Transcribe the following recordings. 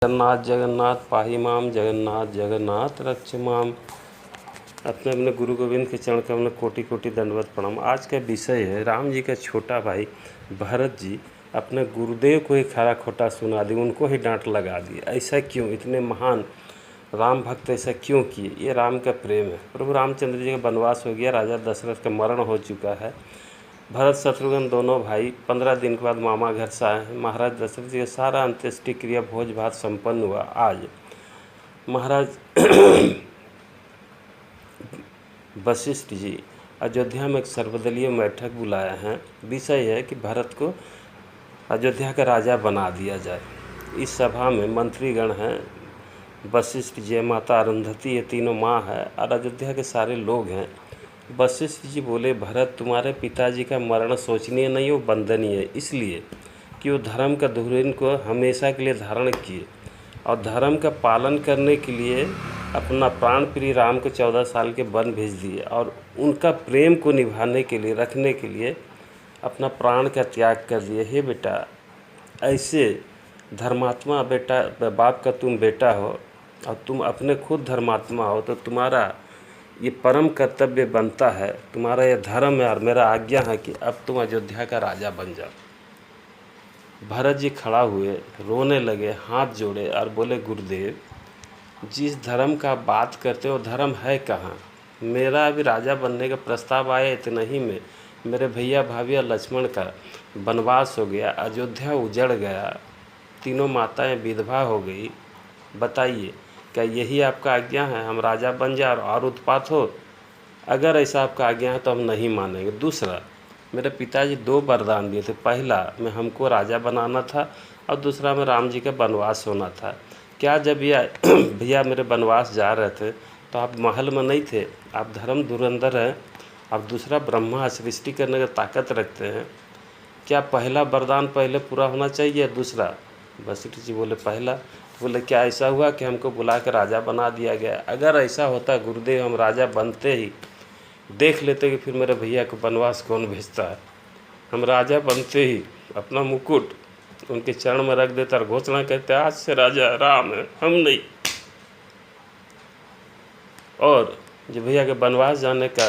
जगन्नाथ जगन्नाथ पाहि माम, जगन्नाथ जगन्नाथ रक्ष माम। अपने अपने गुरु गोविंद के चरण कमल कोटि कोटि दंडवत प्रणाम। आज का विषय है राम जी का छोटा भाई भरत जी अपने गुरुदेव को ही खरा खोटा सुना दी, उनको ही डांट लगा दी। ऐसा क्यों? इतने महान राम भक्त ऐसा क्यों किए? ये राम का प्रेम है। प्रभु रामचंद्र जी का वनवास हो गया, राजा दशरथ का मरण हो चुका है। भरत शत्रुघ्न दोनों भाई 15 दिन के बाद मामा घर से आए हैं। महाराज दशरथ जी का सारा अंत्येष्टि क्रिया भोज भात संपन्न हुआ। आज महाराज वशिष्ठ जी अयोध्या में एक सर्वदलीय बैठक बुलाया है। विषय है कि भरत को अयोध्या का राजा बना दिया जाए। इस सभा में मंत्रीगण हैं, वशिष्ठ जी, माता अरुंधति, ये तीनों माँ है और अयोध्या के सारे लोग हैं। वशिष्ठ जी बोले, भरत तुम्हारे पिताजी का मरण सोचनीय नहीं हो, वंदनीय है, इसलिए कि वो धर्म का धुरीन को हमेशा के लिए धारण किए और धर्म का पालन करने के लिए अपना प्राण प्रिय राम को 14 साल के वन भेज दिए और उनका प्रेम को निभाने के लिए, रखने के लिए अपना प्राण का त्याग कर दिए। हे बेटा, ऐसे धर्मात्मा बेटा, बाप का तुम बेटा हो और तुम अपने खुद धर्मात्मा हो, तो तुम्हारा ये परम कर्तव्य बनता है, तुम्हारा ये धर्म है और मेरा आज्ञा है कि अब तुम अयोध्या का राजा बन जाओ। भरत जी खड़ा हुए, रोने लगे, हाथ जोड़े और बोले, गुरुदेव, जिस धर्म का बात करते हो धर्म है कहाँ? मेरा अभी राजा बनने का प्रस्ताव आया, इतना ही में मेरे भैया भाभी और लक्ष्मण का वनवास हो गया, अयोध्या उजड़ गया, तीनों माताएं विधवा हो गई। बताइए, क्या यही आपका आज्ञा है हम राजा बन जाए और उत्पात हो? अगर ऐसा आपका आज्ञा है तो हम नहीं मानेंगे। दूसरा, मेरे पिताजी 2 वरदान दिए थे। पहला में हमको राजा बनाना था और दूसरा में राम जी का वनवास होना था। क्या जब ये भैया मेरे वनवास जा रहे थे तो आप महल में नहीं थे? आप धर्म धुरंधर हैं। आप दूसरा ब्रह्मा सृष्टि करने की ताकत रखते हैं। क्या पहला वरदान पहले पूरा होना चाहिए? दूसरा? वशिष्ठ जी बोले, पहला। बोले, क्या ऐसा हुआ कि हमको बुला कर राजा बना दिया गया? अगर ऐसा होता गुरुदेव, हम राजा बनते ही देख लेते कि फिर मेरे भैया को वनवास कौन भेजता है। हम राजा बनते ही अपना मुकुट उनके चरण में रख देता और घोषणा करते, आज से राजा राम है, हम नहीं। और जो भैया के वनवास जाने का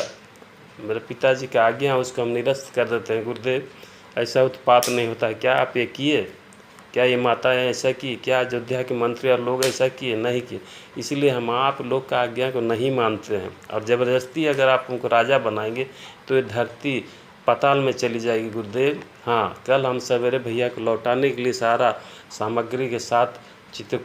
मेरे पिताजी का आज्ञा है उसको हम निरस्त कर देते हैं। गुरुदेव, ऐसा उत्पात नहीं होता है। क्या आप ये किए? क्या ये माताएं ऐसा की? क्या अयोध्या के मंत्री और लोग ऐसा किए? नहीं किए। इसलिए हम आप लोग का आज्ञा को नहीं मानते हैं और ज़बरदस्ती अगर आप उनको राजा बनाएंगे तो ये धरती पाताल में चली जाएगी। गुरुदेव, हाँ, कल हम सवेरे भैया को लौटाने के लिए सारा सामग्री के साथ चित्र